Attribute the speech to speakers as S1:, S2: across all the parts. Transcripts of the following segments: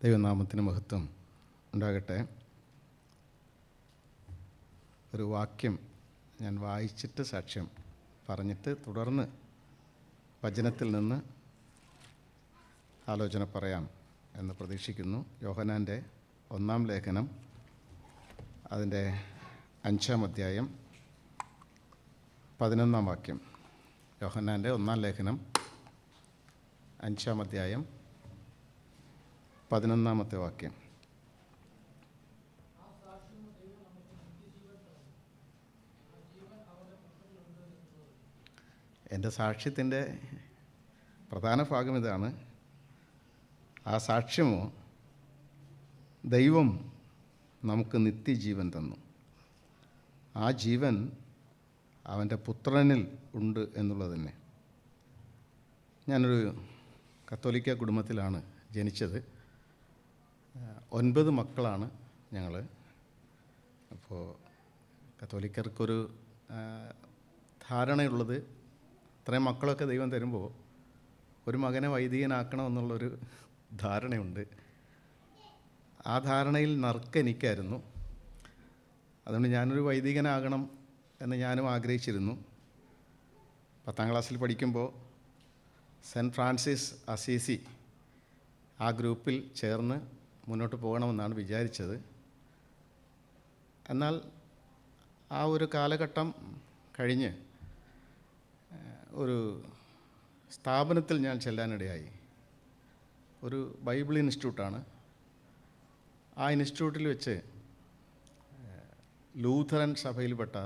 S1: ദൈവനാമത്തിന് മഹത്വം ഉണ്ടാകട്ടെ. ഒരു വാക്യം ഞാൻ വായിച്ചിട്ട് സാക്ഷ്യം പറഞ്ഞിട്ട് തുടർന്ന് വചനത്തിൽ നിന്ന് ആലോചന പറയാം എന്ന് പ്രതീക്ഷിക്കുന്നു. യോഹന്നാൻ്റെ 1-ാം ലേഖനം അതിൻ്റെ 5-ാം അധ്യായം 11-ാം വാക്യം. യോഹന്നാൻ്റെ 1-ാം ലേഖനം 5-ാം അധ്യായം 11-ാമത്തെ വാക്യം. എൻ്റെ സാക്ഷ്യത്തിൻ്റെ പ്രധാന ഭാഗം ഇതാണ്. ആ സാക്ഷ്യമോ, ദൈവം നമുക്ക് നിത്യജീവൻ തന്നു. ആ ജീവൻ അവൻ്റെ പുത്രനിൽ ഉണ്ട് എന്നുള്ളത് തന്നെ. ഞാനൊരു കത്തോലിക്ക കുടുംബത്തിലാണ് ജനിച്ചത്. 9 മക്കളാണ് ഞങ്ങൾ. അപ്പോൾ കത്തോലിക്കർക്കൊരു ധാരണയുള്ളത്, ഇത്രയും മക്കളൊക്കെ ദൈവം തരുമ്പോൾ ഒരു മകനെ വൈദികനാക്കണമെന്നുള്ളൊരു ധാരണയുണ്ട്. ആ ധാരണയിൽ നറുക്കെനിക്കായിരുന്നു. അതുകൊണ്ട് ഞാനൊരു വൈദികനാകണം എന്ന് ഞാനും ആഗ്രഹിച്ചിരുന്നു. 10-ാം ക്ലാസ്സിൽ പഠിക്കുമ്പോൾ സെൻറ്റ് ഫ്രാൻസിസ് അസീസി ആ ഗ്രൂപ്പിൽ ചേർന്ന് മുന്നോട്ട് പോകണമെന്നാണ് വിചാരിച്ചത്. എന്നാൽ ആ ഒരു കാലഘട്ടം കഴിഞ്ഞ് ഒരു സ്ഥാപനത്തിൽ ഞാൻ ചെല്ലാനിടയായി. ഒരു ബൈബിൾ ഇൻസ്റ്റിറ്റ്യൂട്ടാണ്. ആ ഇൻസ്റ്റിറ്റ്യൂട്ടിൽ വെച്ച് ലൂഥറൻ സഭയിൽപ്പെട്ട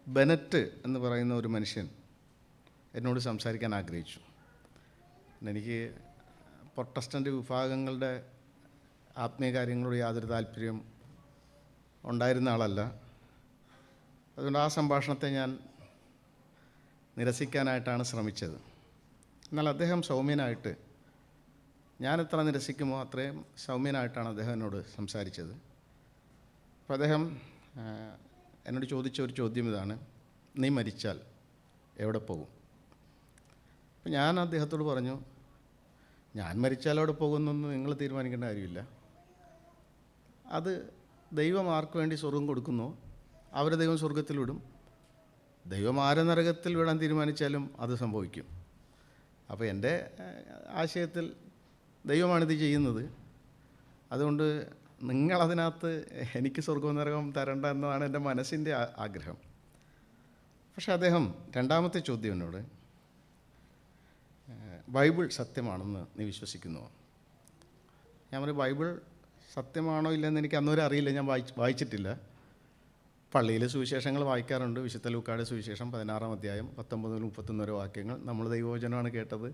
S1: ബെനറ്റ് എന്ന് പറയുന്ന ഒരു മനുഷ്യൻ എന്നോട് സംസാരിക്കാൻ ആഗ്രഹിച്ചു. എനിക്ക് പ്രൊട്ടസ്റ്റൻ്റ് വിഭാഗങ്ങളുടെ ആത്മീയ കാര്യങ്ങളോട് യാതൊരു താല്പര്യം ഉണ്ടായിരുന്ന ആളല്ല. അതുകൊണ്ട് ആ സംഭാഷണത്തെ ഞാൻ നിരസിക്കാനായിട്ടാണ് ശ്രമിച്ചത്. എന്നാൽ അദ്ദേഹം സൗമ്യനായിട്ട്, ഞാൻ എത്ര നിരസിക്കുമോ അത്രയും സൗമ്യനായിട്ടാണ് അദ്ദേഹം എന്നോട് സംസാരിച്ചത്. അപ്പോൾ അദ്ദേഹം എന്നോട് ചോദിച്ച ഒരു ചോദ്യം ഇതാണ്: നീ മരിച്ചാൽ എവിടെ പോകും? അപ്പോൾ ഞാൻ അദ്ദേഹത്തോട് പറഞ്ഞു, ഞാൻ മരിച്ചാൽ അവിടെ പോകുന്നൊന്നും നിങ്ങൾ തീരുമാനിക്കേണ്ട കാര്യമില്ല. അത് ദൈവം ആർക്ക് വേണ്ടി സ്വർഗം കൊടുക്കുന്നോ അവരെ ദൈവം സ്വർഗത്തിൽ വിടും. ദൈവം ആരെ നരകത്തിൽ വിടാൻ തീരുമാനിച്ചാലും അത് സംഭവിക്കും. അപ്പോൾ എൻ്റെ ആശയത്തിൽ ദൈവമാണിത് ചെയ്യുന്നത്. അതുകൊണ്ട് നിങ്ങളതിനകത്ത് എനിക്ക് സ്വർഗവും നരകവും തരണ്ട എന്നതാണ് എൻ്റെ മനസ്സിൻ്റെ ആഗ്രഹം. പക്ഷേ അദ്ദേഹം രണ്ടാമത്തെ ചോദ്യം എന്നോട്, ബൈബിൾ സത്യമാണെന്ന് നീ വിശ്വസിക്കുന്നുവോ? ഞാൻ പറഞ്ഞു, ബൈബിൾ സത്യമാണോ ഇല്ലെന്ന് എനിക്ക് അന്നേരം അറിയില്ല, ഞാൻ വായിച്ചിട്ടില്ല. പള്ളിയിലെ സുവിശേഷങ്ങൾ വായിക്കാറുണ്ട്. വിശുദ്ധ ലൂക്കായുടെ സുവിശേഷം 16-ാം അധ്യായം 19-31 വരെ വാക്യങ്ങൾ. നമ്മൾ ദൈവവചനമാണ് കേട്ടത്.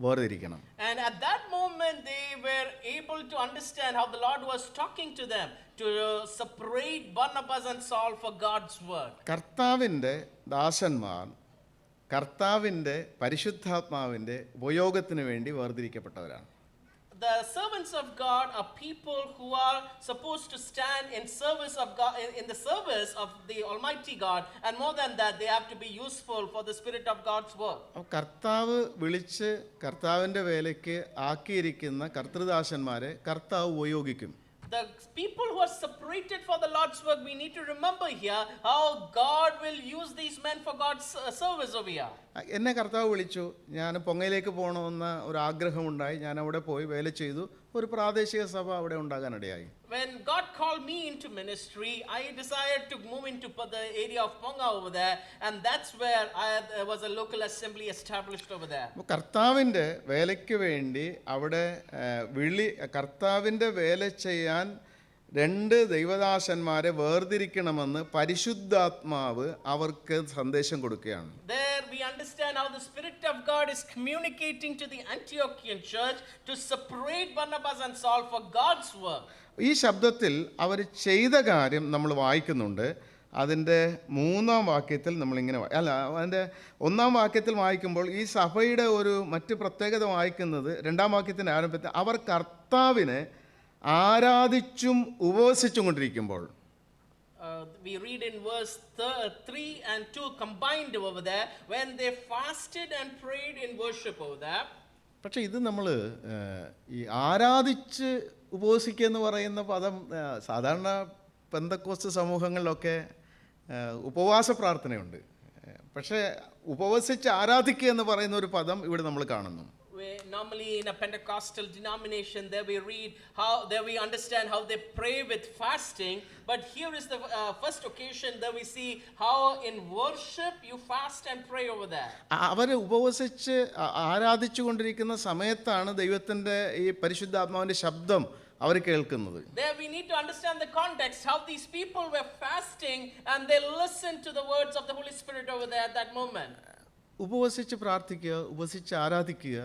S1: വേർതിരിക്കണം.
S2: And at that moment, they were able to understand how the Lord was talking to them to separate Barnabas and Saul for God's work.
S1: കർത്താവിൻ്റെ ദാസന്മാർ കർത്താവിൻ്റെ പരിശുദ്ധാത്മാവിൻ്റെ ഉപയോഗത്തിന് വേണ്ടി വേർതിരിക്കപ്പെട്ടവരാണ്.
S2: The servants of God are people who are supposed to stand in service of God, in the service of the Almighty God, and more than that, they have to be useful for the Spirit of God's work.
S1: കർത്താവ് വിളിച്ച് കർത്താവിൻ്റെ വേലയ്ക്ക് ആക്കിയിരിക്കുന്ന കർത്തൃദാസന്മാരെ കർത്താവ് ഉപയോഗിക്കും.
S2: The people who are separated for the Lord's work, we need to remember here how God will use these men for God's service over here.
S1: എന്നെ കർത്താവ് വിളിച്ചു, ഞാൻ പൊങ്ങയിലേക്ക് പോകണമെന്ന ഒരു ആഗ്രഹമുണ്ടായി, ഞാൻ അവിടെ പോയി വേല ചെയ്തു, ഒരു പ്രാദേശിക സഭ അവിടെ ഉണ്ടാകാനിടയായി.
S2: When God called me into ministry, I desired to move into the area of Ponga over there, and that's where there was a local assembly established over there.
S1: കർത്താവിൻ്റെ വേലയ്ക്ക് വേണ്ടി അവിടെ കർത്താവിൻ്റെ വേല ചെയ്യാൻ രണ്ട് ദൈവദാസന്മാരെ വേർതിരിക്കണമെന്ന് പരിശുദ്ധാത്മാവ് അവർക്ക് സന്ദേശം കൊടുക്കുകയാണ്.
S2: There we understand how the Spirit of God is communicating to the Antiochian church to separate Barnabas and Saul for God's work.
S1: ഈ ശബ്ദത്തിൽ അവർ ചെയ്ത കാര്യം നമ്മൾ വായിക്കുന്നുണ്ട്. അതിൻ്റെ 3-ാം വാക്യത്തിൽ നമ്മളിങ്ങനെ അതിൻ്റെ 1-ാം വാക്യത്തിൽ വായിക്കുമ്പോൾ ഈ സഭയുടെ ഒരു മറ്റ് പ്രത്യേകത വായിക്കുന്നത് 2-ാം വാക്യത്തിൻ്റെ ആരംഭത്തിൽ അവർ കർത്താവിനെ ആരാധിച്ചും ഉപവസിച്ചും കൊണ്ടിരിക്കുമ്പോൾ.
S2: We read in verse 3 and 2 combined over there, when they fasted and prayed in worship over there.
S1: പക്ഷേ ഇത് നമ്മൾ ഈ ആരാധിച്ച് ഉപവസിക്കുക എന്ന് പറയുന്ന പദം സാധാരണ പെന്തക്കോസ്ത് സമൂഹങ്ങളിലൊക്കെ ഉപവാസ പ്രാർത്ഥനയുണ്ട്. പക്ഷേ ഉപവസിച്ച് ആരാധിക്കുക എന്ന് പറയുന്ന ഒരു പദം ഇവിടെ നമ്മൾ കാണുന്നു.
S2: Normally in a Pentecostal denomination, there we understand how they pray with fasting, but here is the first occasion that we see how in worship you fast and pray over there.
S1: അവർ ഉപവസിച്ച് ആരാധിച്ചു കൊണ്ടിരിക്കുന്ന സമയത്താണ് ദൈവത്തിൻ്റെ ഈ പരിശുദ്ധാത്മാവിൻ്റെ ശബ്ദം അവർ കേൾക്കുന്നത്.
S2: There we need to understand the context, how these people were fasting and they listened to the words of the Holy Spirit over there at that moment.
S1: ഉപവസിച്ച് പ്രാർത്ഥിക്കുക, ഉപവസിച്ച് ആരാധിക്കുക,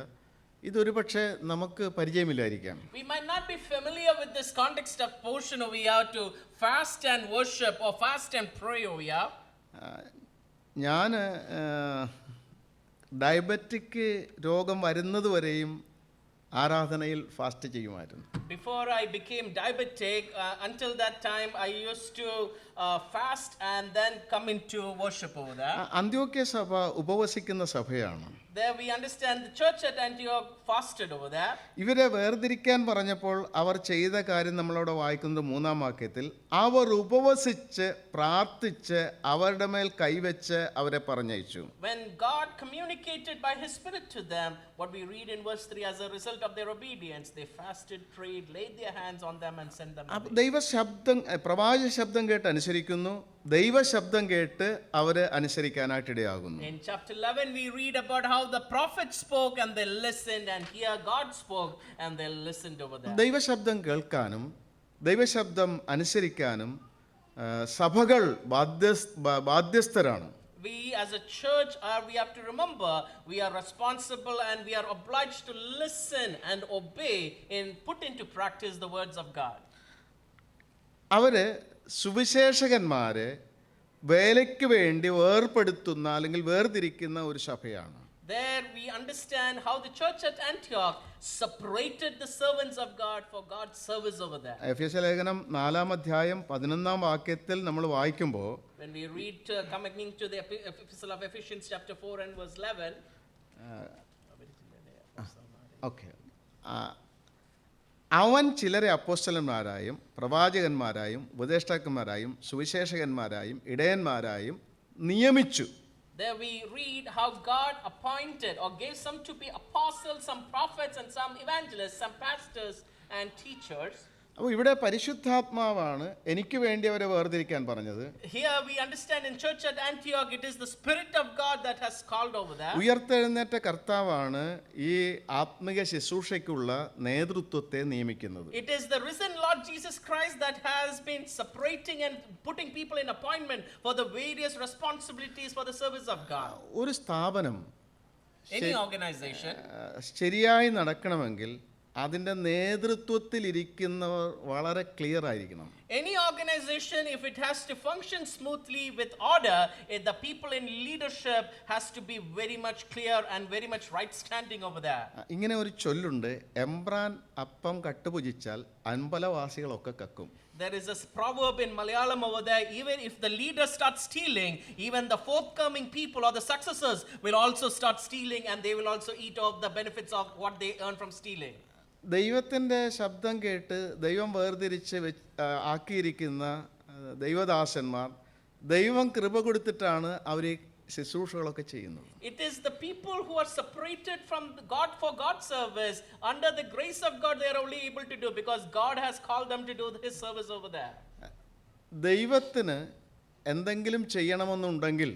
S1: ഇതൊരു പക്ഷേ നമുക്ക് പരിചയമില്ലായിരിക്കാം.
S2: We might not be familiar with this context of portion over here to fast and worship or fast and pray over here.
S1: ഞാൻ diabetic രോഗം വരുന്നത് വരെയും ആരാധനയിൽ ഫാസ്റ്റ് ചെയ്യുമായിരുന്നു.
S2: Before I became diabetic, until that time I used to fast and then come into worship over there.
S1: അന്ത്യോക്യ സഭ ഉപവസിക്കുന്ന സഭയാണ്.
S2: There we understand the church at Antioch fasted over there.
S1: ഇവരെ വേർതിരിക്കാൻ പറഞ്ഞപ്പോൾ അവർ ചെയ്ത കാര്യം നമ്മളവിടെ വായിക്കുന്നത് 3-ാം വാക്യത്തിൽ, അവർ ഉപവസിച്ച് പ്രാർത്ഥിച്ച് അവരുടെ മേൽ കൈവച്ച് അവരെ പറഞ്ഞയച്ചു.
S2: When God communicated by His Spirit to them, what we read in verse 3, as a result of their obedience, they fasted, prayed, laid their hands on them and sent them away.
S1: ദൈവശബ്ദം, പ്രവാചക ശബ്ദം കേട്ട് അനുസരിക്കുന്നു, ദൈവശബ്ദം കേട്ട് അവർ അനുസരിക്കാനായിട്ടിടയാകുന്നു.
S2: In chapter 11 we read about how the prophet spoke and they listened, and here God spoke and they listened over there.
S1: ദൈവശബ്ദം കേൾക്കാനും ദൈവശബ്ദം അനുസരിക്കാനും സഭകൾ ബാധ്യസ്ഥരാണ്.
S2: We as a church we have to remember we are responsible and we are obliged to listen and obey and put into practice the words of God.
S1: അവര് സുവിശേഷകന്മാരെ വേലയ്ക്ക് വേണ്ടി വേർപെടുത്തുന്ന അല്ലെങ്കിൽ വേർതിരിക്കുന്ന ഒരു സഭയാണ്.
S2: There we understand how the church at Antioch separated the servants of God for God's service over there.
S1: എഫെസ്യ ലേഖനം 4-ാം അധ്യായം 11-ാം വാക്യത്തിൽ നമ്മൾ വായിക്കുമ്പോൾ,
S2: when we read coming to the epistle of Ephesians chapter 4 and verse 11,
S1: okay, അവൻ ചിലരെ അപ്പോസ്തലന്മാരായും പ്രവാചകന്മാരായും ഉപദേഷ്ടാക്കന്മാരായും സുവിശേഷകന്മാരായും ഇടയന്മാരായും നിയമിച്ചു.
S2: there we read how God appointed or gave some to be apostles, some prophets, and some evangelists, some pastors and teachers.
S1: അപ്പോൾ ഇവിടെ പരിശുദ്ധാത്മാവാണ് എനിക്ക് വേണ്ടി അവരെ വേർതിരിക്കാൻ പറഞ്ഞത്.
S2: Here we understand in church at Antioch it is the Spirit of God that has called over there.
S1: ഉയർത്തെഴുന്നേറ്റ കർത്താവാണ് ഈ ആത്മിക ശുശ്രൂഷയ്ക്കുള്ള നേതൃത്വത്തെ നിയമിക്കുന്നത്.
S2: It is the risen Lord Jesus Christ that has been separating and putting people in appointment for the various responsibilities for the service of God.
S1: ഒരു സ്ഥാപനം
S2: Any organization,
S1: ശരിയായി നടക്കണമെങ്കിൽ അതിൻ്റെ നേതൃത്വത്തിലിരിക്കുന്നവർ വളരെ ക്ലിയർ ആയിരിക്കണം.
S2: any organization, if it has to function smoothly with order, the people in leadership has to be very much clear and very much right standing over there.
S1: ഇങ്ങനെ ഒരു ചൊല്ലുണ്ട്, എംബ്രാൻ അപ്പം കട്ടുപുജിച്ചാൽ അമ്പലവാസികളൊക്കെ കക്കും.
S2: There is a proverb in Malayalam over there, even if the leader starts stealing, even the forthcoming people or the successors will also start stealing, and they will also eat off the benefits of what they earn from stealing.
S1: ദൈവത്തിൻ്റെ ശബ്ദം കേട്ട് ദൈവം വേർതിരിച്ച് ആക്കിയിരിക്കുന്ന ദൈവദാസന്മാർ ദൈവം കൃപ കൊടുത്തിട്ടാണ് അവർ ഈ ശുശ്രൂഷകളൊക്കെ ചെയ്യുന്നത്.
S2: It is the people who are separated from God for God's service. Under the grace of God, they are only able to do because God has called them to do His service over there.
S1: ദൈവത്തിന് എന്തെങ്കിലും ചെയ്യണമെന്നുണ്ടെങ്കിൽ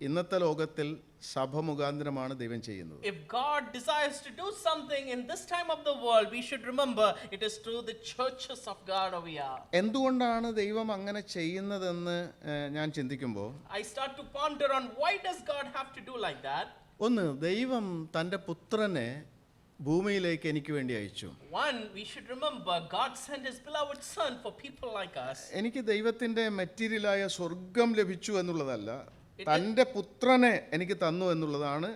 S1: ഇന്നത്തെ ലോകത്തിൽ സഭ മുഖാന്തരമാണ് ദൈവം ചെയ്യുന്നത്.
S2: If God desires to do something in this time of the world, we should remember it is through the churches of God over here.
S1: എന്തുകൊണ്ടാണ് ദൈവം അങ്ങനെ ചെയ്യുന്നതെന്ന് ഞാൻ ചിന്തിക്കുമ്പോൾ
S2: I start to ponder on why does God have to do like that?
S1: ഒന്ന്, ദൈവം തൻ്റെ പുത്രനെ ഭൂമിയിലേക്ക് എനിക്ക് വേണ്ടി അയച്ചു.
S2: One, we should remember God sent His beloved Son for people like us.
S1: എനിക്ക് ദൈവത്തിൻ്റെ മെറ്റീരിയലായ സ്വർഗം ലഭിച്ചു എന്നുള്ളതല്ല, തൻ്റെ പുത്രനെ എനിക്ക് തന്നു എന്നുള്ളതാണ്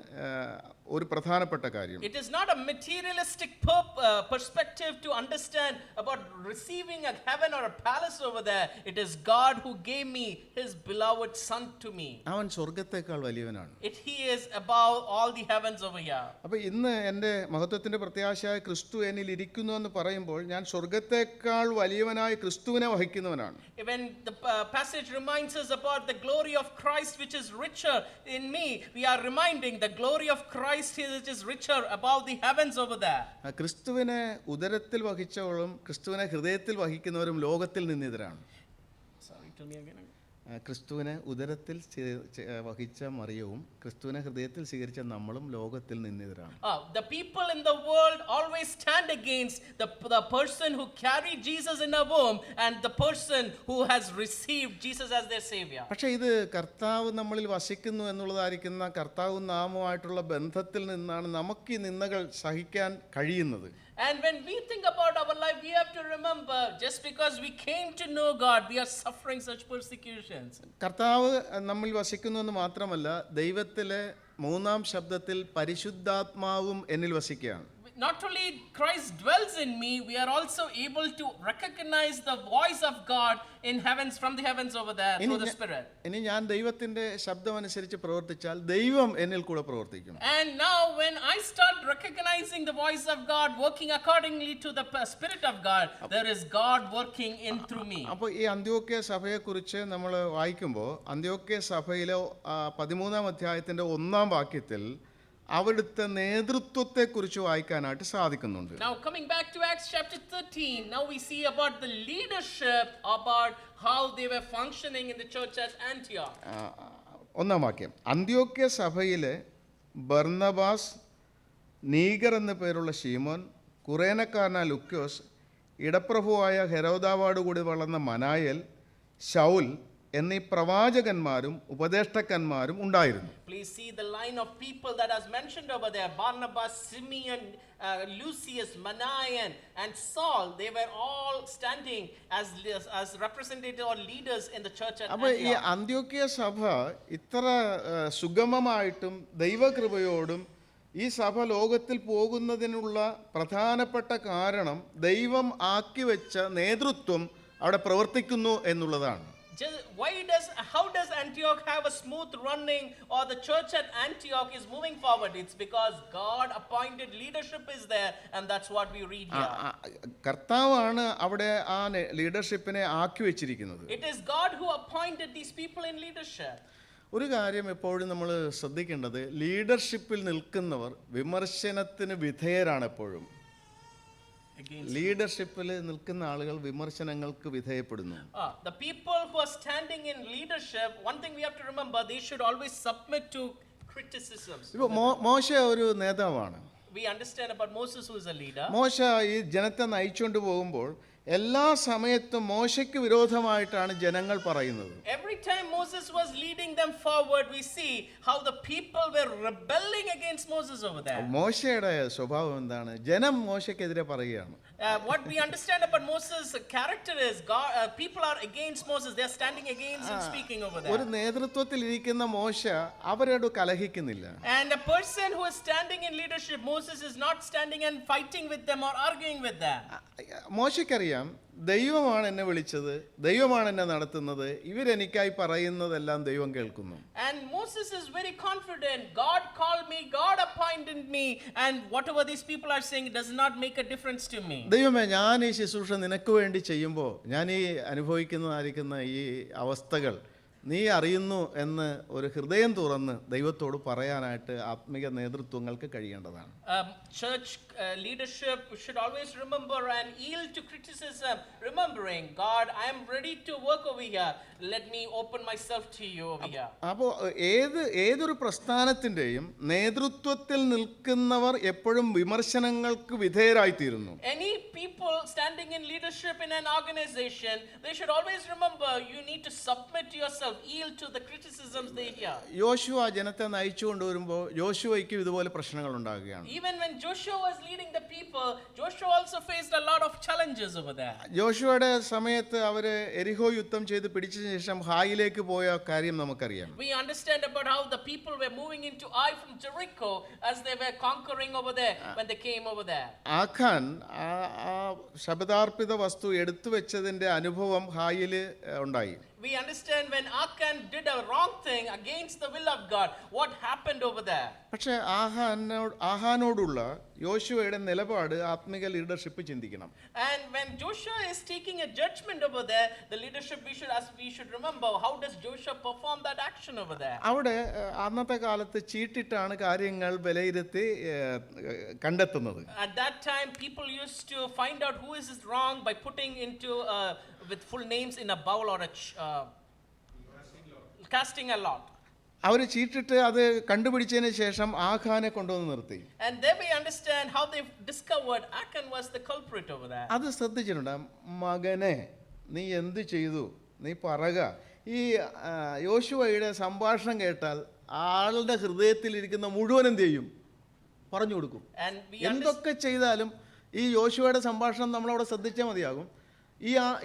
S1: ഒരു പ്രധാനപ്പെട്ട കാര്യം.
S2: It is not a materialistic perspective to understand about receiving a heaven or a palace over there. It is God who gave me His beloved Son to me.
S1: അവൻ സ്വർഗത്തേക്കാൾ വലിയവനാണ്.
S2: He is above all the heavens over here.
S1: അപ്പോൾ ഇന്ന് എൻ്റെ മഹത്വത്തിൻ്റെ പ്രത്യാശയായ ക്രിസ്തു എന്നിൽ ഇരിക്കുന്നു എന്ന് പറയുമ്പോൾ ഞാൻ സ്വർഗത്തേക്കാൾ വലിയവനായ ക്രിസ്തുവിനെ വഹിക്കുന്നവനാണ്.
S2: When the passage reminds us about the glory of Christ which is richer in me, we are reminding the glory of Christ which is richer above the heavens over there.
S1: ക്രിസ്തുവിനെ ഉദരത്തിൽ വഹിച്ചവരും ക്രിസ്തുവിനെ ഹൃദയത്തിൽ വഹിക്കുന്നവരും ലോകത്തിൽ നിന്നിതരാണ്.
S2: Sorry, tell me again.
S1: ക്രിസ്തുവിനെ ഉദരത്തിൽ വഹിച്ച മറിയവും ക്രിസ്തുവിനെ ഹൃദയത്തിൽ സ്വീകരിച്ച നമ്മളും ലോകത്തിൽ നിന്നിതരാണ്.
S2: The people in the world always stand against the person who carried Jesus in a womb and the person who has received Jesus as their savior.
S1: പക്ഷേ ഇത് കർത്താവ് നമ്മളിൽ വസിക്കുന്നു എന്നുള്ളതായിരിക്കുന്ന കർത്താവ് നാമമായിട്ടുള്ള ബന്ധത്തിൽ നിന്നാണ് നമുക്ക് ഈ നിന്ദകൾ സഹിക്കാൻ കഴിയുന്നത്.
S2: And when we think about our life, we have to remember, just because we came to know God, we are suffering such persecutions.
S1: കർത്താവ് നമ്മിൽ വസിക്കുന്നു എന്ന് മാത്രമല്ല, ദൈവത്തിലെ മൂന്നാം ശബ്ദത്തിൽ പരിശുദ്ധാത്മാവും എന്നിൽ വസിക്കുകയാണ്.
S2: Not only Christ dwells in me, we are also able to recognize the voice of God in heavens, from the heavens over there through the Spirit.
S1: ഇനി ഞാൻ ദൈവത്തിന്റെ ശബ്ദം അനുസരിച്ച് പ്രവർത്തിച്ചാൽ ദൈവം എന്നിൽ കൂടെ പ്രവർത്തിക്കും.
S2: And now when I start recognizing the voice of God, working accordingly to the Spirit of God, there is God working in through me.
S1: അപ്പോൾ ഈ അന്ത്യോക്യ സഭയെക്കുറിച്ച് നമ്മൾ വായിക്കുമ്പോൾ അന്ത്യോക്യ സഭയിലെ 13-ാം അധ്യായത്തിന്റെ 1-ാം വാക്യത്തിൽ അവിടുത്തെ നേതൃത്വത്തെക്കുറിച്ച് വായിക്കാനായിട്ട് സാധിക്കുന്നുണ്ട്.
S2: Now coming back to Acts chapter 13, now we see about the leadership, about how they were functioning in the church at Antioch.
S1: 1-ാം വാക്യം, അന്ത്യോക്യ സഭയിലെ ബർന്നബാസ്, നീഗർ എന്ന പേരുള്ള ശീമോൻ, കുറേനക്കാരനായ ലുക്യോസ്, ഇടപ്രഭുവായ ഹെരോദാവോടുകൂടി വളർന്ന മനായേൽ, ശൗൽ എന്നീ പ്രവാചകന്മാരും ഉപദേഷ്ടക്കന്മാരും ഉണ്ടായിരുന്നു.
S2: Please see the line of people that is mentioned over there: Barnabas, Simeon, Lucius, Manaen, and Saul. They were all standing as representative or leaders in the church at
S1: അപ്പോൾ ഈ
S2: Antioch.
S1: അന്ത്യോക്യ സഭ ഇത്ര സുഗമമായിട്ടും ദൈവകൃപയോടും ഈ സഭ ലോകത്തിൽ പോകുന്നതിനുള്ള പ്രധാനപ്പെട്ട കാരണം ദൈവം ആക്കി വെച്ച നേതൃത്വം അവിടെ പ്രവർത്തിക്കുന്നു എന്നുള്ളതാണ്.
S2: How does Antioch have a smooth running, or the church at Antioch is moving forward? It's because God appointed leadership is there, and that's what we read here.
S1: കർത്താവാണ് അവിടെ ആ ലീഡർഷിപ്പിനെ ആക്കി വെച്ചിരിക്കുന്നത്.
S2: It is God who appointed these people in leadership.
S1: ഒരു കാര്യം എപ്പോഴും നമ്മൾ ശ്രദ്ധിക്കേണ്ടത്, ലീഡർഷിപ്പിൽ നിൽക്കുന്നവർ വിമർശനത്തിന് വിധേയരാണ്. എപ്പോഴും ലീഡർഷിപ്പിൽ നിൽക്കുന്ന ആളുകൾ വിമർശനങ്ങൾക്ക് വിധേയപ്പെടുന്നു.
S2: The people who are standing in leadership, one thing we have to remember, they should always submit to criticisms.
S1: ഇപ്പോൾ മോശ ഒരു നേതാവാണ്.
S2: We understand about Moses, who is a leader.
S1: മോശ ഈ ജനത്തെ നയിച്ചുകൊണ്ട് പോകുമ്പോൾ എല്ലാ സമയത്തും മോശയ്ക്ക് വിരോധമായിട്ടാണ് ജനങ്ങൾ പറയുന്നത്.
S2: Every time Moses was leading them forward, we see how the people were rebelling against Moses over there.
S1: മോശയുടെ സ്വഭാവം എന്താണ്? ജനം മോശയ്ക്കെതിരെ പറയുകയാണ്.
S2: What we understand about Moses' character is people are against Moses. They are standing against him, speaking over
S1: ഒരു
S2: there.
S1: നേതൃത്വത്തിൽ ഇരിക്കുന്ന മോശ അവരോട് കലഹിക്കുന്നില്ല.
S2: And a person who is standing in leadership, Moses is not standing and fighting with them or arguing with them.
S1: മോശയ്ക്കറിയാം ദൈവമാണ് എന്നെ വിളിച്ചത്, ദൈവമാണ് എന്നെ നടത്തുന്നത്, ഇവരെനിക്കായി പറയുന്നതെല്ലാം ദൈവം കേൾക്കുന്നു.
S2: And Moses is very confident. God called me, God appointed me, and whatever these people are saying does not make a difference to me.
S1: ദൈവമേ, ഞാൻ ഈ ശുശ്രൂഷ നിനക്ക് വേണ്ടി ചെയ്യുമ്പോൾ ഞാൻ ഈ അനുഭവിക്കുന്നതായിരിക്കുന്ന ഈ അവസ്ഥകൾ നീ അറിയുന്നു എന്ന് ഒരു ഹൃദയം തുറന്ന് ദൈവത്തോട് പറയാനായിട്ട് ആത്മിക നേതൃത്വങ്ങൾക്ക് കഴിയേണ്ടതാണ്.
S2: Church leadership should always remember and yield to criticism, remembering, God, I am ready to work over here. Let me open myself to you over here.
S1: അപ്പോൾ ഏതൊരു പ്രസ്ഥാനത്തിൻ്റെയും നേതൃത്വത്തിൽ നിൽക്കുന്നവർ എപ്പോഴും വിമർശനങ്ങൾക്ക് വിധേയരായിത്തീരുന്നു.
S2: Any people standing in leadership in an organization, they should always remember you need to submit yourself, yield to the criticisms they hear.
S1: യോശുവ ജനത്തെ നയിച്ചു കൊണ്ടുവരുമ്പോൾ യോശുവയ്ക്കും ഇതുപോലെ പ്രശ്നങ്ങൾ ഉണ്ടാകുകയാണ്.
S2: Even when Joshua was leading the people, Joshua also faced a lot of challenges over there.
S1: യോശുവയുടെ സമയത്ത് അവർ എരിഹോ യുദ്ധം ചെയ്ത് പിടിച്ച ശേഷം ഹായിലേക്ക് പോയ കാര്യം നമുക്കറിയാം.
S2: We understand about how the people were moving into Ai from Jericho as they were conquering over there when they came over there.
S1: ആഖാൻ ആ ശബദാർപ്പിത വസ്തു എടുത്തു വെച്ചതിൻ്റെ അനുഭവം ഹായിൽ ഉണ്ടായി.
S2: We understand when Achan did a wrong thing against the will of God, what happened over there.
S1: പക്ഷേ ആഹാനോടുള്ള യോശുവയുടെ നിലപാട് ആത്മിക leadership ചിന്തിക്കണം.
S2: And when Joshua is taking a judgment over there, the leadership we should remember, how does Joshua perform that action over there?
S1: അവിടെ അന്നത്തെ കാലത്ത് ചീട്ടിട്ടാണ് കാര്യങ്ങൾ വിലയിരുത്തി കണ്ടെത്തുന്നത്.
S2: At that time, people used to find out who is wrong by putting into with full names in a bowl or casting a lot.
S1: അവർ ചീട്ടിട്ട് അത് കണ്ടുപിടിച്ചതിന് ശേഷം ആഖാനെ കൊണ്ടുവന്ന് നിർത്തി.
S2: And there we understand how they discovered Achan was the culprit over there.
S1: അത് ശ്രദ്ധിച്ചിട്ടുണ്ട്. മകനെ, നീ എന്ത് ചെയ്തു, നീ പറക. ഈ യോശുവയുടെ സംഭാഷണം കേട്ടാൽ ആളുടെ ഹൃദയത്തിലിരിക്കുന്ന മുഴുവൻ എന്ത് ചെയ്യും? പറഞ്ഞു കൊടുക്കും. എന്തൊക്കെ ചെയ്താലും ഈ യോശുവയുടെ സംഭാഷണം നമ്മളവിടെ ശ്രദ്ധിച്ചാൽ മതിയാകും.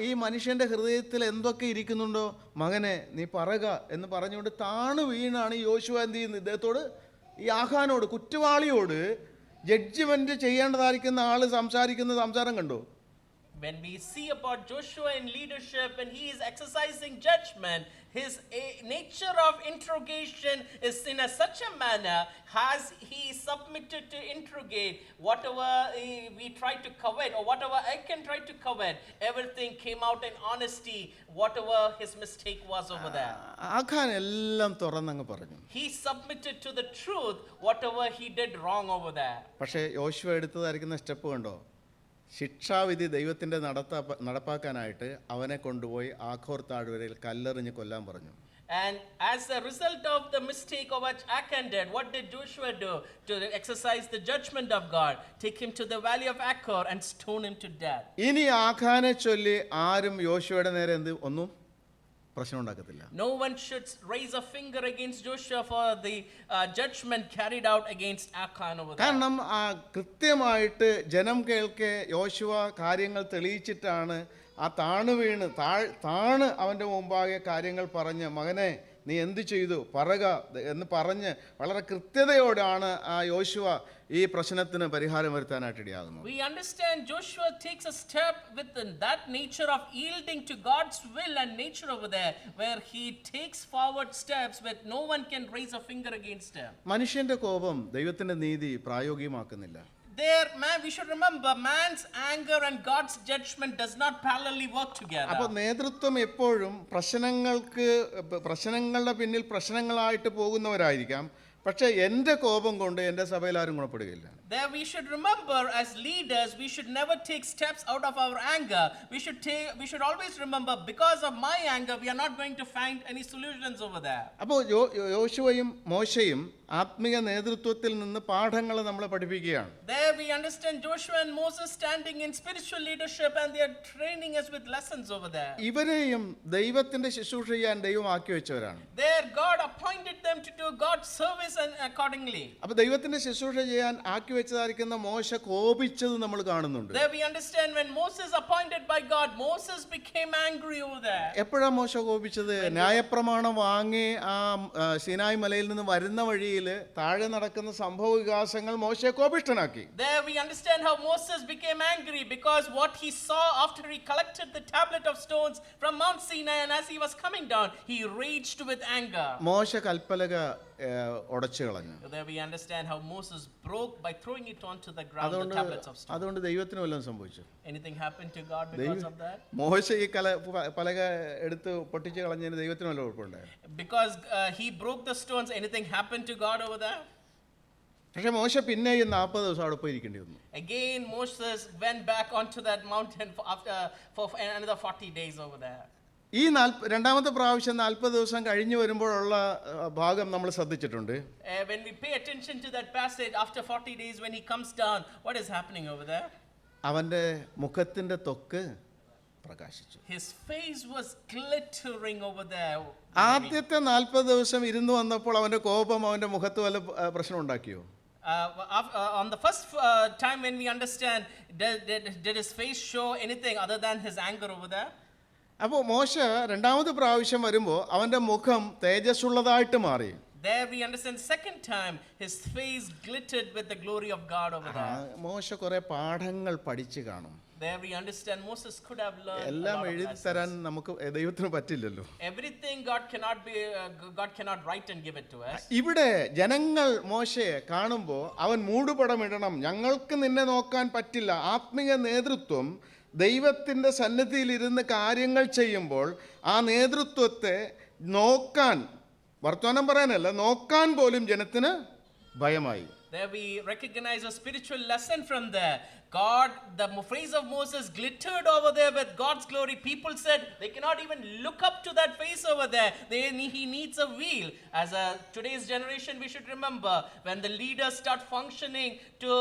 S1: ഈ മനുഷ്യൻ്റെ ഹൃദയത്തിൽ എന്തൊക്കെ ഇരിക്കുന്നുണ്ടോ, മകനെ നീ പറക എന്ന് പറഞ്ഞുകൊണ്ട് താണു വീണാണ് യോശുവ എന്ത് ചെയ്യുന്നത്? ഇദ്ദേഹത്തോട്, ഈ ആഖാനോട്, കുറ്റവാളിയോട് ജഡ്ജ്മെന്റ് ചെയ്യേണ്ടതായിരിക്കുന്ന ആള് സംസാരിക്കുന്ന സംസാരം കണ്ടോ?
S2: When we see about Joshua in leadership and he is exercising judgment, his nature of interrogation is in such a manner has he submitted to interrogate whatever we try to covet or whatever I can try to covet, everything came out in honesty, whatever his mistake was over there.
S1: ആഖാൻ എല്ലാം തുറന്നങ്ങ് പറഞ്ഞു.
S2: He submitted to the truth whatever he did wrong over there.
S1: പക്ഷേ യോശുവ എടുത്തതായിരിക്കുന്ന step കണ്ടോ? ശിക്ഷാവിധി ദൈവത്തിൻ്റെ നടപ്പാക്കാനായിട്ട് അവനെ കൊണ്ടുപോയി Achor താഴ്വരയിൽ കല്ലെറിഞ്ഞ് കൊല്ലാൻ പറഞ്ഞു.
S2: And as a result of the mistake of what Achan did, what did Joshua do to exercise the judgment of God? Take him to the valley of Achor and stone him to death.
S1: ഇനി ആഖാനെ ചൊല്ലി ആരും യോശുവയുടെ നേരെ ഒന്നും പ്രശ്നം ഉണ്ടാക്കത്തില്ല.
S2: No one should raise a finger against Joshua for the judgment carried out against Achan over there.
S1: കാരണം കൃത്യമായിട്ട് ജനം കേൾക്കെ യോശുവ കാര്യങ്ങൾ തെളിയിച്ചിട്ടാണ് ആ താണ് അവൻ്റെ മുമ്പാകെ കാര്യങ്ങൾ പറഞ്ഞ്, മകനെ നീ എന്ത് ചെയ്തു പറക എന്ന് പറഞ്ഞ് വളരെ കൃത്യതയോടാണ് ആ യോശുവ ഈ പ്രശ്നത്തിന് പരിഹാരം വരുത്താനായിട്ട് ഇടയാകുന്നത്.
S2: We understand Joshua takes a step within that nature of yielding to God's will and nature over there, where he takes forward steps where no one can raise a finger against him.
S1: മനുഷ്യന്റെ കോപം ദൈവത്തിന്റെ നീതി പ്രായോഗികമാക്കുന്നില്ല.
S2: There, we should remember, man's anger and God's judgment does not parallelly work together.
S1: അപ്പോൾ നേതൃത്വം എപ്പോഴും പ്രശ്നങ്ങളുടെ പിന്നിൽ പ്രശ്നങ്ങളായിട്ട് പോകുന്നവരായിരിക്കാം. പക്ഷേ എൻ്റെ കോപം കൊണ്ട് എൻ്റെ സഭയിൽ ആരും ഗുണപ്പെടുകയില്ല.
S2: There we should remember, as leaders, we should never take steps out of our anger. We should always remember, because of my anger, we are not going to find any solutions over there.
S1: അപ്പോൾ യോശുവയും മോശയും ആത്മീയ നേതൃത്വത്തിൽ നിന്ന് പാഠങ്ങൾ നമ്മളെ പഠിപ്പിക്കുകയാണ്.
S2: There we understand Joshua and Moses standing in spiritual leadership and they are training us with lessons over there.
S1: ഇവരെയും ദൈവത്തിന്റെ ശുശ്രൂഷ ചെയ്യാൻ ദൈവം ആക്കി വെച്ചവരാണ്.
S2: There God appointed them to do God's service and accordingly.
S1: അപ്പോൾ ദൈവത്തിന്റെ ശുശ്രൂഷ ചെയ്യാൻ ആക്കി വെച്ചതായിരിക്കുന്ന മോശ കോപിച്ചത് നമ്മൾ കാണുന്നുണ്ട്.
S2: There we understand when Moses appointed by God, Moses became angry over there.
S1: എപ്പോഴാണ് മോശ കോപിച്ചത്? ന്യായപ്രമാണം വാങ്ങി ആ സീനായ് മലയിൽ നിന്ന് വരുന്ന വഴിയിൽ താഴെ നടക്കുന്ന സംഭവ വികാസങ്ങൾ മോശയെ കോപിഷ്ഠനാക്കി.
S2: There we understand how Moses became angry because what he saw after he collected the tablet of stones from Mount Sinai and as he was coming down, he raged with anger.
S1: മോശ കൽപ്പലക ഉടച്ചു കളഞ്ഞു.
S2: There we understand how Moses broke by throwing it onto the ground, the tablets of stone.
S1: അതുകൊണ്ട് ദൈവത്തിന് വല്ലതും സംഭവിച്ചു?
S2: Anything happened to God because of that?
S1: മോശ ഈ പലക എടുത്ത് പൊട്ടിച്ച് കളഞ്ഞതിന് ദൈവത്തിന് വല്ല കുഴപ്പമുണ്ടായോ?
S2: Because he broke the stones, anything happened to God over there?
S1: പക്ഷെ മോശ പിന്നെയും 40 ദിവസം അവിടെ പോയി ഇരിക്കേണ്ടി വന്നു.
S2: Again Moses went back onto that mountain for another 40 days over there.
S1: ഈ രണ്ടാമത്തെ പ്രാവശ്യം 40 ദിവസം കഴിഞ്ഞു വരുമ്പോഴുള്ള ഭാഗം നമ്മൾ ശ്രദ്ധിച്ചിട്ടുണ്ട്.
S2: When we pay attention to that passage, after 40 days when he comes down, what is happening over there?
S1: അവന്റെ മുഖത്തിന്റെ ത്വക്ക് പ്രകാശിച്ചു.
S2: His face was glittering over there.
S1: ആദ്യത്തെ 40 ദിവസം ഇരുന്ന് വന്നപ്പോൾ അവന്റെ കോപം അവന്റെ മുഖത്ത് വല്ല പ്രശ്നം ഉണ്ടാക്കിയോ?
S2: On the first time when we understand, did his face show anything other than his anger over there?
S1: അപ്പോൾ മോശ രണ്ടാമത്തെ പ്രാവശ്യം വരുമ്പോൾ അവന്റെ മുഖം തേജസ്സുള്ളതായിട്ട് മാറി.
S2: There we understand second time his face glittered with the glory of God over there.
S1: മോശ കുറെ പാഠങ്ങൾ പഠിച്ചു കാണും.
S2: There we understand Moses could have learned a
S1: എല്ലാം
S2: lot of
S1: എഴുതി
S2: lessons.
S1: തരാൻ നമുക്ക് ദൈവത്തിന് പറ്റില്ലല്ലോ.
S2: Everything God cannot write and give it to us.
S1: ഇവിടെ ജനങ്ങൾ മോശയെ കാണുമ്പോൾ അവൻ മൂടുപടമിടണം, ഞങ്ങൾക്ക് നിന്നെ നോക്കാൻ പറ്റില്ല. ആത്മീയ നേതൃത്വം ദൈവത്തിൻ്റെ സന്നിധിയിൽ ഇരുന്ന് കാര്യങ്ങൾ ചെയ്യുമ്പോൾ ആ നേതൃത്വത്തെ നോക്കാൻ, വർത്തമാനം പറയാനല്ല, നോക്കാൻ പോലും ജനത്തിന് ഭയമായി.
S2: There we recognize a spiritual lesson from there. God, the face of Moses glittered over there with God's glory. People said they cannot even look up to that face over there. He needs a wheel. As today's generation, we should remember when the leaders start functioning to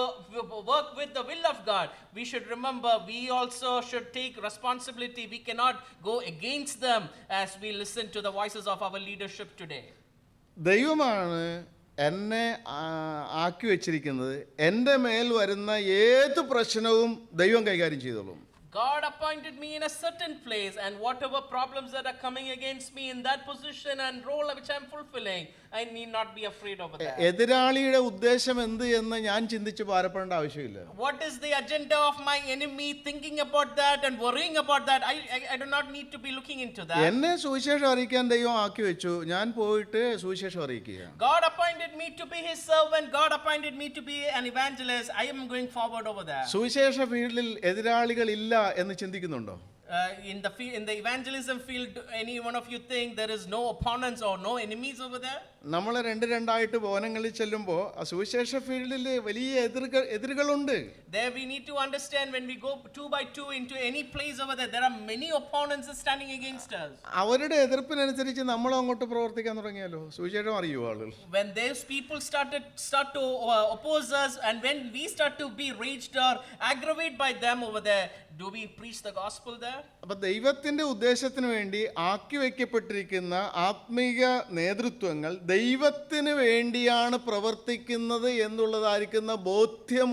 S2: work with the will of God, we should remember we also should take responsibility. We cannot go against them as we listen to the voices of our leadership today.
S1: ദൈവമാണ് എന്നെ ആക്കി വെച്ചിരിക്കുന്നത്. എൻ്റെ മേൽ വരുന്ന ഏത് പ്രശ്നവും ദൈവം കൈകാര്യം ചെയ്തോളും.
S2: God appointed me in a certain place, and whatever problems that are coming against me in that position and role which I'm fulfilling, I need not be afraid over that.
S1: എതിരാളിയുടെ ഉദ്ദേശം എന്ത് എന്ന് ഞാൻ ചിന്തിച്ച് ഭാരപ്പെടേണ്ട ആവശ്യമില്ല.
S2: What is the agenda of my enemy, thinking about that and worrying about that? I do not need to be looking into that.
S1: എന്നെ സുവിശേഷം അറിയിക്കാൻ ദൈവം ആക്കി വെച്ചു, ഞാൻ പോയിട്ട് സുവിശേഷം അറിയിക്കുക.
S2: God appointed me to be his servant. God appointed me to be an evangelist. I am going forward over there.
S1: സുവിശേഷ ഫീൽഡിൽ എതിരാളികൾ ഇല്ല എന്ന് ചിന്തിക്കുന്നുണ്ടോ?
S2: In the evangelism field, any one of you think there is no opponents or no enemies over there?
S1: നമ്മൾ രണ്ടായിട്ട് ഭവനങ്ങളിൽ ചെല്ലുമ്പോൾ സുവിശേഷ ഫീൽഡിൽ വലിയ എതിരുകളുണ്ട്.
S2: There we need to understand when we go 2 by 2 into any place over there, there are many opponents standing against us.
S1: അവരുടെ എതിർപ്പിനനുസരിച്ച് നമ്മൾ അങ്ങോട്ട് പ്രവർത്തിക്കാൻ തുടങ്ങിയാലോ സുവിശേഷം അറിയുമോ ആളുകൾ?
S2: When those people start to oppose us, and when we start to be raged or aggravated by them over there, do we preach the gospel there?
S1: അപ്പൊ ദൈവത്തിന്റെ ഉദ്ദേശത്തിന് വേണ്ടി ആക്കി വയ്ക്കപ്പെട്ടിരിക്കുന്ന ആത്മീയ നേതൃത്വങ്ങൾ ദൈവത്തിന് വേണ്ടിയാണ് പ്രവർത്തിക്കുന്നത് എന്നുള്ളതായിരിക്കുന്ന ബോധ്യം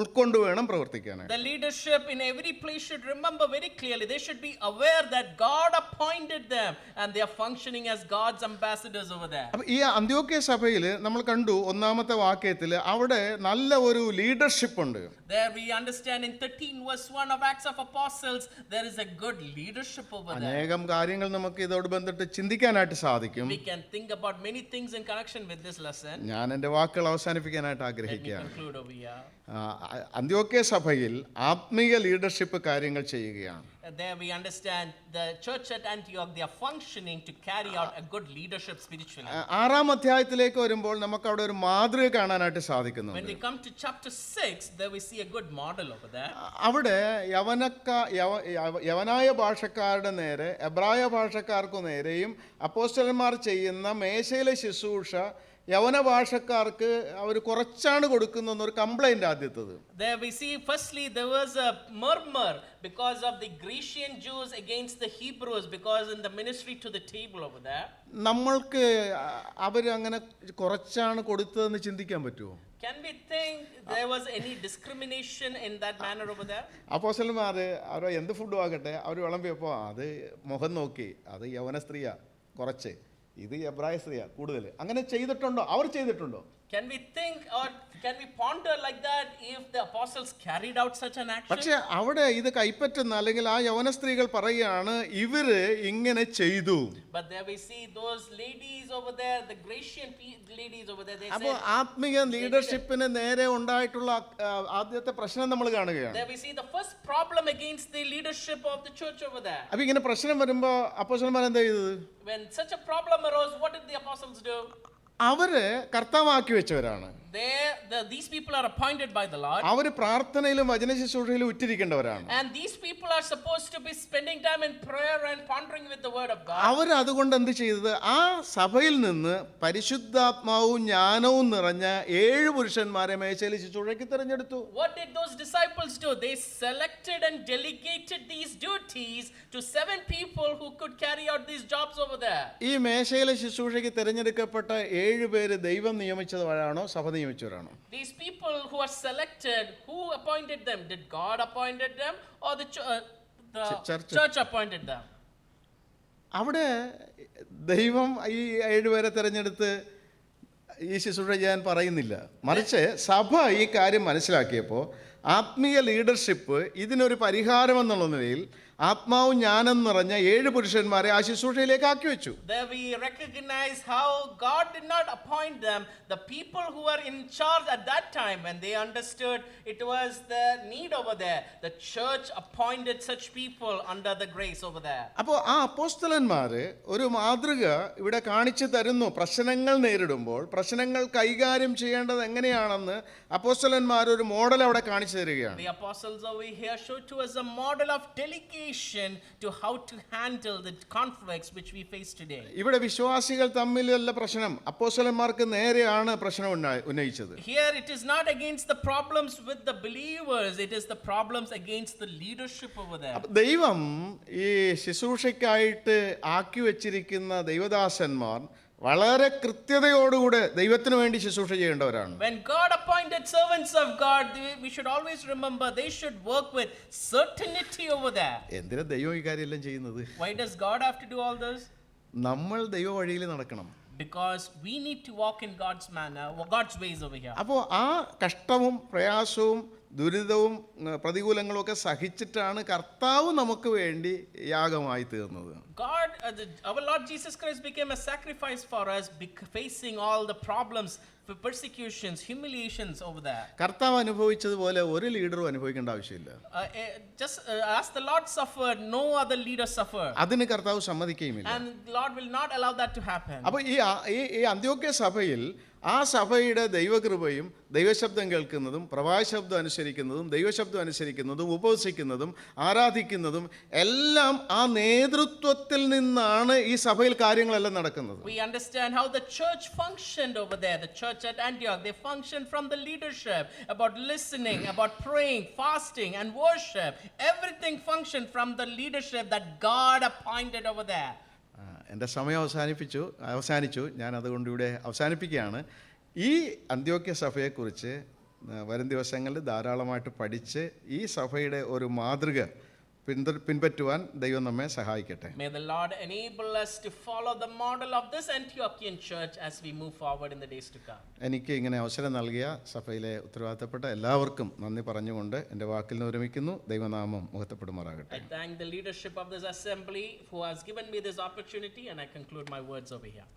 S1: ഉൾക്കൊണ്ട് വേണം പ്രവർത്തിക്കാൻ.
S2: The leadership in every place should remember very clearly, they should be aware that God appointed them and they are functioning as God's ambassadors over there.
S1: അപ്പൊ ഈ അന്ത്യോക്യ സഭയിൽ നമ്മൾ കണ്ടു ഒന്നാമത്തെ വാക്യത്തിൽ അവിടെ നല്ല ഒരു ലീഡർഷിപ്പ് ഉണ്ട്.
S2: There we understand in 13 verse 1 of Acts of Apostles, there is a good leadership over there.
S1: അനേകം കാര്യങ്ങൾ നമുക്ക് ഇതോട് ബന്ധപ്പെട്ട് ചിന്തിക്കാനായിട്ട് സാധിക്കും.
S2: We can think about many things in connection with this lesson.
S1: ഞാൻ എൻ്റെ വാക്കുകൾ അവസാനിപ്പിക്കാനായിട്ട്
S2: Let me
S1: ആഗ്രഹിക്കുകയാണ്.
S2: conclude over here.
S1: അന്ത്യോക്യ സഭയിൽ ആത്മീയ ലീഡർഷിപ്പ് കാര്യങ്ങൾ ചെയ്യുകയാണ്.
S2: There we understand the church at Antioch, they are functioning to carry out a good leadership spiritually.
S1: 6-ാം അധ്യായത്തിലേക്ക് വരുമ്പോൾ നമുക്ക് അവിടെ ഒരു മാതൃക കാണാനായിട്ട്
S2: When
S1: സാധിക്കുന്നുണ്ട്.
S2: we come to chapter 6, there we see a good model over there.
S1: അവിടെ യവനായ ഭാഷക്കാരുടെ നേരെ എബ്രായ ഭാഷക്കാർക്കു നേരെയും അപ്പോസ്തലന്മാർ ചെയ്യുന്ന മേശയിലെ ശുശ്രൂഷ യവന ഭാഷക്കാർക്ക് അവർ കുറച്ചാണ് കൊടുക്കുന്നൊരു കംപ്ലൈൻ്റ് ആദ്യത്തത്.
S2: There we see, firstly, there was a murmur because of the Grecian Jews against the Hebrews, because in the ministry to the table over there.
S1: നമ്മൾക്ക് അവർ അങ്ങനെ കുറച്ചാണ് കൊടുത്തതെന്ന് ചിന്തിക്കാൻ പറ്റുമോ?
S2: Can we think there was any discrimination in that manner over there?
S1: അപ്പോസ്തലന്മാർ അവർ എന്ത് ഫുഡും ആകട്ടെ അവർ വിളമ്പിയപ്പോൾ അത് മുഖം നോക്കി, അത് യവന സ്ത്രീയാ കുറച്ച്, ഇത് എബ്രായ സ്ത്രീയാ കൂടുതൽ, അങ്ങനെ ചെയ്തിട്ടുണ്ടോ? അവർ ചെയ്തിട്ടുണ്ടോ?
S2: Can we think or can we ponder like that if the apostles carried out such an action?
S1: പക്ഷെ അവിടെ ഇത് കൈപ്പറ്റുന്ന അല്ലെങ്കിൽ ആ യവന സ്ത്രീകൾ പറയുകയാണ് ഇവര് ഇങ്ങനെ ചെയ്തു.
S2: But there we see those ladies over there, the Grecian ladies over there, they
S1: അപ്പോൾ
S2: said,
S1: ആത്മീയ ലീഡർഷിപ്പിന് നേരെ ഉണ്ടായിട്ടുള്ള ആദ്യത്തെ പ്രശ്നം നമ്മൾ കാണുകയാണ്.
S2: there we see the first problem against the leadership of the church over there.
S1: അപ്പൊ ഇങ്ങനെ പ്രശ്നം വരുമ്പോൾ അപ്പോസ്തലന്മാർ എന്താ ചെയ്തത്?
S2: When such a problem arose, what did the apostles do?
S1: അവര് കർത്താവാക്കി വെച്ചവരാണ്.
S2: These people are appointed by the Lord.
S1: അവര് പ്രാർത്ഥനയിലും വചന ശുശ്രൂഷയിലും ഉറ്റിരിക്കേണ്ടവരാണ്.
S2: And these people are supposed to be spending time in prayer and pondering with the word of God.
S1: അവർ അതുകൊണ്ട് എന്ത് ചെയ്തത്? ആ സഭയിൽ നിന്ന് പരിശുദ്ധാത്മാവും ജ്ഞാനവും നിറഞ്ഞ 7 പുരുഷന്മാരെ മേശയിൽ ശുശ്രൂഷയ്ക്ക് തിരഞ്ഞെടുത്തു.
S2: What did those disciples do? They selected and delegated these duties to 7 people who could carry out these jobs over there.
S1: ഈ മേശയിലെ ശുശ്രൂഷയ്ക്ക് തിരഞ്ഞെടുക്കപ്പെട്ട 7 പേര് ദൈവം നിയമിച്ചവരാണോ സഭ നിയമിച്ചവരാണോ?
S2: These people who are selected, who appointed them? Did God appointed them or the church appointed them?
S1: അവിടെ ദൈവം ഈ 7 പേരെ തിരഞ്ഞെടുത്ത് ഈ ശുശ്രൂഷ ചെയ്യാൻ പറയുന്നില്ല. മറിച്ച് സഭ ഈ കാര്യം മനസ്സിലാക്കിയപ്പോൾ ആത്മീയ ലീഡർഷിപ്പ് ഇതിനൊരു പരിഹാരമെന്നുള്ള നിലയിൽ ആത്മാവും ജ്ഞാനം നിറഞ്ഞ 7 പുരുഷന്മാരെ ആ ശുശ്രൂഷയിലേക്ക് ആക്കി വെച്ചു.
S2: There we recognize how God did not appoint them. The people who were in charge at that time, when they understood it was the need over there, the church appointed such people under the grace over there.
S1: അപ്പോൾ ആ അപ്പോസ്തലന്മാർ ഒരു മാതൃക ഇവിടെ കാണിച്ചു തരുന്നു. പ്രശ്നങ്ങൾ നേരിടുമ്പോൾ പ്രശ്നങ്ങൾ കൈകാര്യം ചെയ്യേണ്ടത് എങ്ങനെയാണെന്ന് അപ്പോസ്തലന്മാർ ഒരു മോഡൽ അവിടെ കാണിച്ചു തരികയാണ്.
S2: The apostles over here show to us a model of delegation to how to handle the conflicts which we face today.
S1: ഇവിടെ വിശ്വാസികൾ തമ്മിലുള്ള പ്രശ്നം അപ്പോസ്തലന്മാർക്ക് നേരെയാണ് പ്രശ്നം ഉന്നയിച്ചത്.
S2: Here it is not against the problems with the believers, it is the problems against the leadership over there.
S1: ദൈവം ഈ ശുശ്രൂഷയ്ക്കായിട്ട് ആക്കി വെച്ചിരിക്കുന്ന ദൈവദാസന്മാർ വളരെ കൃത്യതയോടുകൂടെ ദൈവത്തിന് വേണ്ടി ശുശ്രൂഷ ചെയ്യേണ്ടവരാണ്.
S2: When God appointed servants of God, we should always remember they should work with certainty over there.
S1: എന്തിനാ ദൈവം ഈ കാര്യമെല്ലാം ചെയ്യുന്നത്?
S2: Why does God have to do all this?
S1: നമ്മൾ ദൈവ വഴിയിൽ നടക്കണം.
S2: Because we need to walk in God's manner, God's ways over here.
S1: അപ്പോൾ ആ കഷ്ടവും പ്രയാസവും ദുരിതവും പ്രതികൂലങ്ങളും ഒക്കെ സഹിച്ചിട്ടാണ് കർത്താവ് നമുക്ക് വേണ്ടി യാഗമായി തീർന്നത്.
S2: God, our Lord Jesus Christ became a sacrifice for us, facing all the problems, persecutions, humiliations over there.
S1: കർത്താവ് അനുഭവിച്ചതുപോലെ ഒരു ലീഡറും അനുഭവിക്കേണ്ട ആവശ്യമില്ല.
S2: Just as the Lord suffered, no other leader suffered.
S1: അതിന് കർത്താവ് സമ്മതിക്കുകയുമില്ല.
S2: And the Lord will not allow that to happen.
S1: അപ്പോൾ ഈ അന്ത്യോക്യ സഭയിൽ ആ സഭയുടെ ദൈവകൃപയും ദൈവശബ്ദം കേൾക്കുന്നതും പ്രവാചകശബ്ദം അനുസരിക്കുന്നതും ദൈവശബ്ദം അനുസരിക്കുന്നതും ഉപവസിക്കുന്നതും ആരാധിക്കുന്നതും എല്ലാം ആ നേതൃത്വത്തിൽ നിന്നാണ് ഈ സഭയിൽ കാര്യങ്ങളെല്ലാം നടക്കുന്നത്.
S2: We understand how the church functioned over there. The church at Antioch, they functioned from the leadership, about listening, about praying, fasting and worship. Everything functioned from the leadership that God appointed over there.
S1: എൻ്റെ സമയം അവസാനിച്ചു. ഞാൻ അതുകൊണ്ട് ഇവിടെ അവസാനിപ്പിക്കുകയാണ്. ഈ അന്ത്യോക്യ സഭയെക്കുറിച്ച് വരും ദിവസങ്ങളിൽ ധാരാളമായിട്ട് പഠിച്ച് ഈ സഭയുടെ ഒരു മാതൃക പിൻപറ്റുവാൻ ദൈവം നമ്മെ സഹായിക്കട്ടെ.
S2: May the Lord enable us to follow the model of this Antiochian church as we move forward in the days to come.
S1: എനിക്ക് ഇങ്ങനെ അവസരം നൽകിയ സഭയിലെ ഉത്തരവാദിത്തപ്പെട്ട എല്ലാവർക്കും നന്ദി പറഞ്ഞുകൊണ്ട് എൻ്റെ വാക്കിൽ നിന്ന് വിരമിക്കുന്നു. ദൈവനാമം മഹത്വപ്പെടുമാറാകട്ടെ.
S2: I thank the leadership of this assembly who has given me this opportunity, and I conclude my words over here.